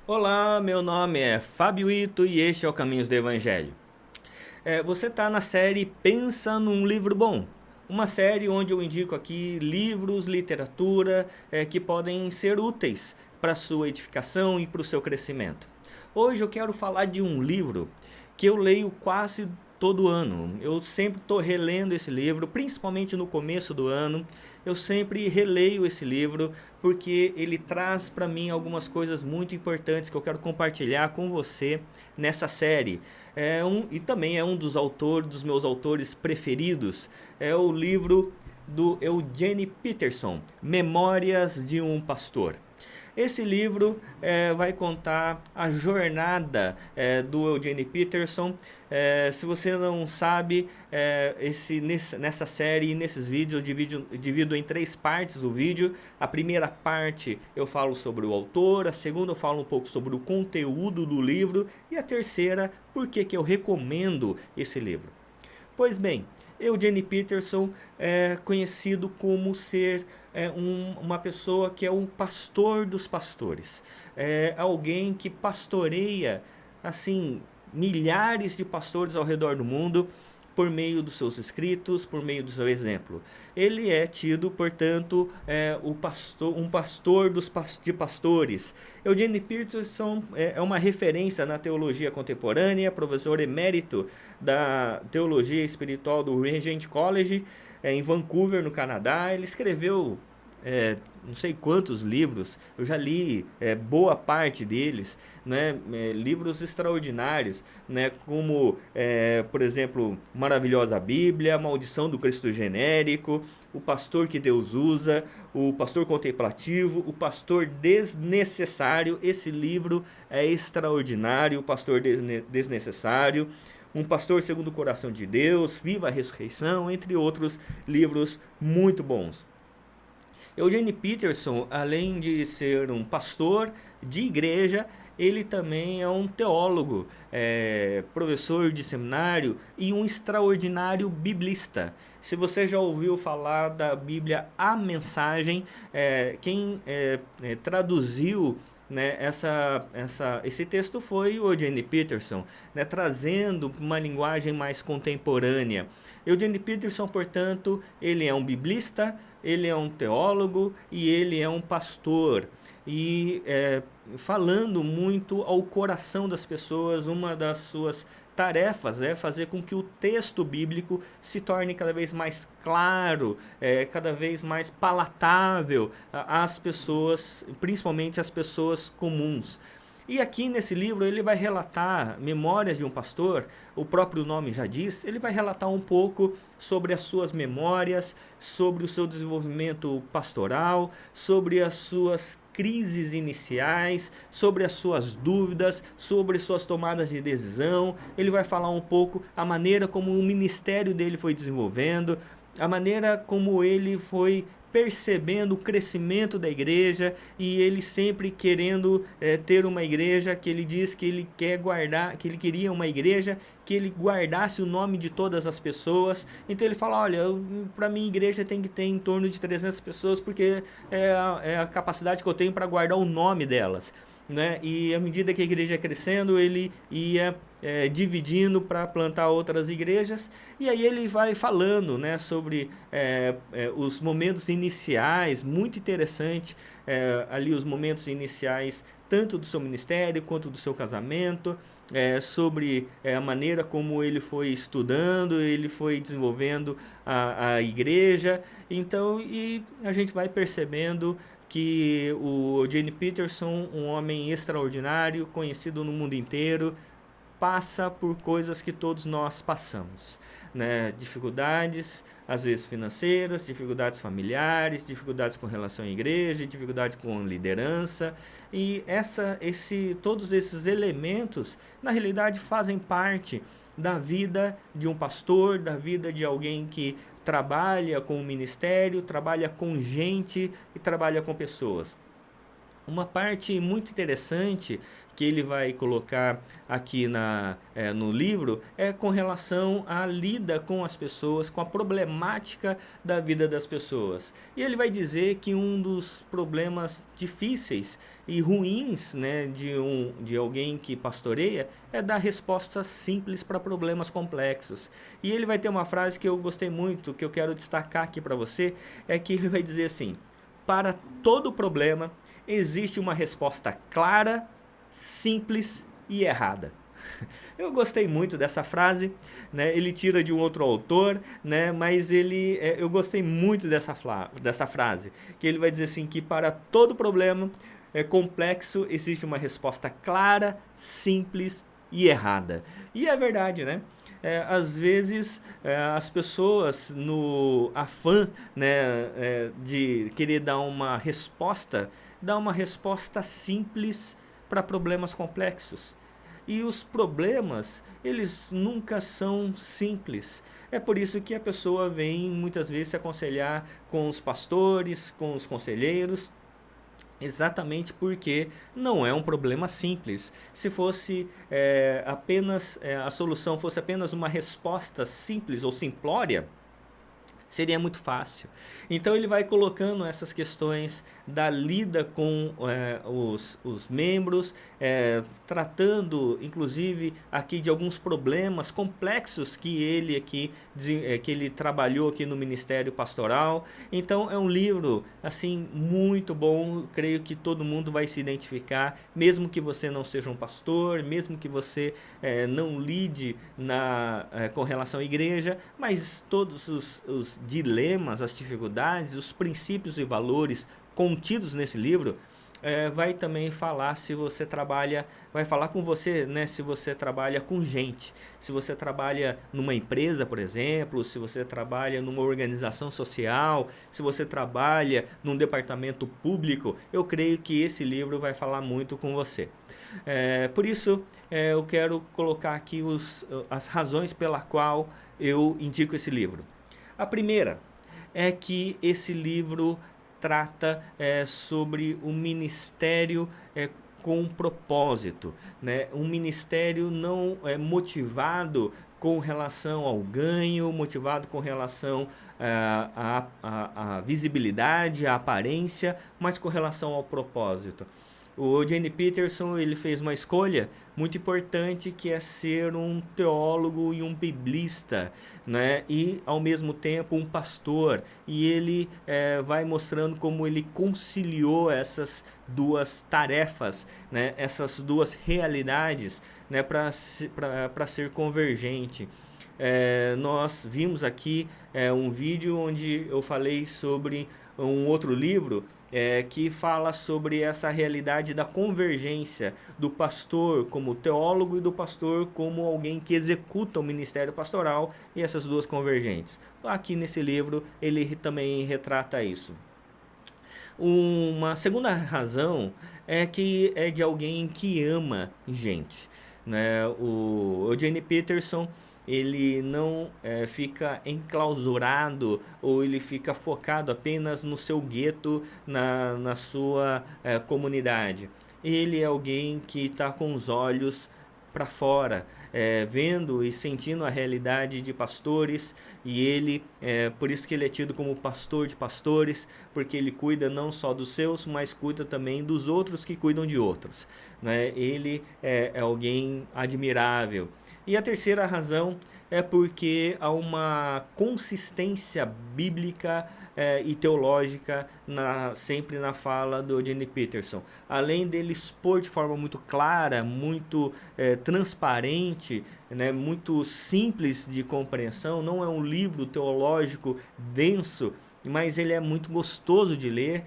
Olá, meu nome é Fábio Ito e este é o Caminhos do Evangelho. Você está na série Pensa num Livro Bom. Uma série onde eu indico aqui livros, literatura que podem ser úteis para a sua edificação e para o seu crescimento. Hoje eu quero falar de um livro que eu leio quase todo ano. Eu sempre estou relendo esse livro, principalmente no começo do ano. Eu sempre releio esse livro porque ele traz para mim algumas coisas muito importantes que eu quero compartilhar com você nessa série. E também é um dos meus autores preferidos. É o livro do Eugene Peterson, Memórias de um Pastor. Esse livro vai contar a jornada do Eugene Peterson. Se você não sabe, nessa série, nesses vídeos, divido em três partes o vídeo. A primeira parte eu falo sobre o autor, a segunda eu falo um pouco sobre o conteúdo do livro e a terceira, por que eu recomendo esse livro. Pois bem, Eugene Peterson é conhecido como ser uma pessoa que é um pastor dos pastores. É alguém que pastoreia, assim, milhares de pastores ao redor do mundo por meio dos seus escritos, por meio do seu exemplo. Ele é tido, portanto, um pastor de pastores. Eugene Peterson é uma referência na teologia contemporânea, professor emérito da teologia espiritual do Regent College, em Vancouver, no Canadá. Ele escreveu não sei quantos livros, eu já li boa parte deles, né, livros extraordinários, né, como, por exemplo, Maravilhosa Bíblia, Maldição do Cristo Genérico, O Pastor que Deus Usa, O Pastor Contemplativo, O Pastor Desnecessário. Esse livro é extraordinário, O Pastor Desnecessário. Um Pastor Segundo o Coração de Deus, Viva a Ressurreição, entre outros livros muito bons. Eugene Peterson, além de ser um pastor de igreja, ele também é um teólogo, professor de seminário e um extraordinário biblista. Se você já ouviu falar da Bíblia A Mensagem, quem traduziu, né, esse texto foi o Eugene Peterson, né, trazendo uma linguagem mais contemporânea. Eugene Peterson, portanto, ele é um biblista, ele é um teólogo e ele é um pastor. E falando muito ao coração das pessoas, uma das suas tarefas é fazer com que o texto bíblico se torne cada vez mais claro, cada vez mais palatável às pessoas, principalmente às pessoas comuns. E aqui nesse livro ele vai relatar Memórias de um Pastor, o próprio nome já diz, ele vai relatar um pouco sobre as suas memórias, sobre o seu desenvolvimento pastoral, sobre as suas crises iniciais, sobre as suas dúvidas, sobre suas tomadas de decisão. Ele vai falar um pouco a maneira como o ministério dele foi desenvolvendo, a maneira como ele foi percebendo o crescimento da igreja e ele sempre querendo ter uma igreja que ele diz que ele quer guardar, que ele queria uma igreja que ele guardasse o nome de todas as pessoas. Então ele fala, olha, para mim a igreja tem que ter em torno de 300 pessoas porque é a capacidade que eu tenho para guardar o nome delas. Né? E à medida que a igreja ia crescendo, ele ia dividindo para plantar outras igrejas, e aí ele vai falando, né, sobre os momentos iniciais, muito interessante, ali os momentos iniciais, tanto do seu ministério quanto do seu casamento, sobre a maneira como ele foi estudando, ele foi desenvolvendo a igreja. Então, e a gente vai percebendo que o Eugene Peterson, um homem extraordinário, conhecido no mundo inteiro, passa por coisas que todos nós passamos, né? Dificuldades, às vezes financeiras, dificuldades familiares, dificuldades com relação à igreja, dificuldades com liderança, e todos esses elementos, na realidade, fazem parte da vida de um pastor, da vida de alguém que trabalha com o ministério, trabalha com gente e trabalha com pessoas. Uma parte muito interessante que ele vai colocar aqui no livro é com relação à lida com as pessoas, com a problemática da vida das pessoas. E ele vai dizer que um dos problemas difíceis e ruins, né, de alguém que pastoreia é dar respostas simples para problemas complexos. E ele vai ter uma frase que eu gostei muito, que eu quero destacar aqui para você, é que ele vai dizer assim: para todo problema existe uma resposta clara, simples e errada. Eu gostei muito dessa frase, né? Ele tira de um outro autor, né? Mas eu gostei muito dessa frase, que ele vai dizer assim, que para todo problema complexo existe uma resposta clara, simples e errada. E é verdade, né? Às vezes as pessoas, no afã, né, de querer dar uma resposta simples para problemas complexos. E os problemas, eles nunca são simples. É por isso que a pessoa vem muitas vezes se aconselhar com os pastores, com os conselheiros, exatamente porque não é um problema simples. Se fosse a solução fosse apenas uma resposta simples ou simplória, seria muito fácil. Então ele vai colocando essas questões da lida com os membros, tratando inclusive aqui de alguns problemas complexos que ele trabalhou aqui no Ministério Pastoral. Então é um livro assim muito bom, creio que todo mundo vai se identificar, mesmo que você não seja um pastor, mesmo que você não lide com relação à igreja, mas todos os dilemas, as dificuldades, os princípios e valores contidos nesse livro vai também falar vai falar com você, né, se você trabalha com gente, se você trabalha numa empresa, por exemplo, se você trabalha numa organização social, se você trabalha num departamento público, eu creio que esse livro vai falar muito com você. Por isso, eu quero colocar aqui as razões pela qual eu indico esse livro. A primeira é que esse livro trata sobre o ministério com propósito, né? Um ministério não motivado com relação ao ganho, motivado com relação à visibilidade, à aparência, mas com relação ao propósito. O Eugene Peterson, ele fez uma escolha muito importante, que é ser um teólogo e um biblista, né? E ao mesmo tempo um pastor, e ele vai mostrando como ele conciliou essas duas tarefas, né? Essas duas realidades, né? Para ser convergente. Nós vimos aqui um vídeo onde eu falei sobre um outro livro que fala sobre essa realidade da convergência do pastor como teólogo e do pastor como alguém que executa o ministério pastoral, e essas duas convergentes. Aqui nesse livro ele também retrata isso. Uma segunda razão é que é de alguém que ama gente, né? O Eugene Peterson, ele não fica enclausurado, ou ele fica focado apenas no seu gueto, na sua comunidade. Ele é alguém que está com os olhos para fora, vendo e sentindo a realidade de pastores, e ele, por isso que ele é tido como pastor de pastores, porque ele cuida não só dos seus, mas cuida também dos outros que cuidam de outros, né? Ele é alguém admirável. E a terceira razão é porque há uma consistência bíblica e teológica sempre na fala do Eugene Peterson. Além dele expor de forma muito clara, muito transparente, né, muito simples de compreensão, não é um livro teológico denso, mas ele é muito gostoso de ler.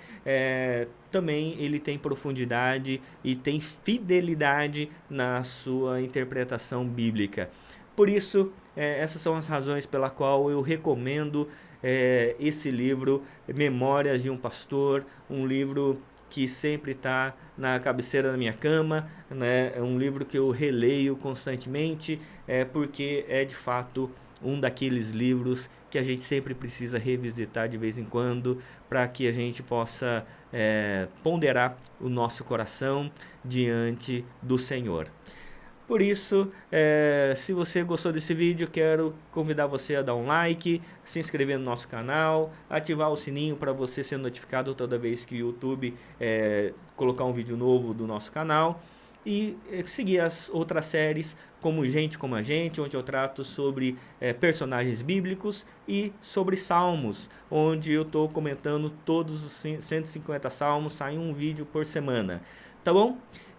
Também ele tem profundidade e tem fidelidade na sua interpretação bíblica. Por isso, essas são as razões pela qual eu recomendo esse livro, Memórias de um Pastor, um livro que sempre está na cabeceira da minha cama, né? É um livro que eu releio constantemente, porque é de fato um daqueles livros que a gente sempre precisa revisitar de vez em quando, para que a gente possa ponderar o nosso coração diante do Senhor. Por isso, se você gostou desse vídeo, quero convidar você a dar um like, se inscrever no nosso canal, ativar o sininho para você ser notificado toda vez que o YouTube colocar um vídeo novo do nosso canal. E seguir as outras séries, como Gente Como a Gente, onde eu trato sobre personagens bíblicos, e sobre salmos, onde eu estou comentando todos os 150 salmos, sai um vídeo por semana. Tá bom?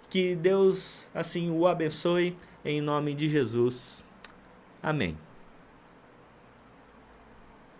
Que Deus assim o abençoe, em nome de Jesus. Amém.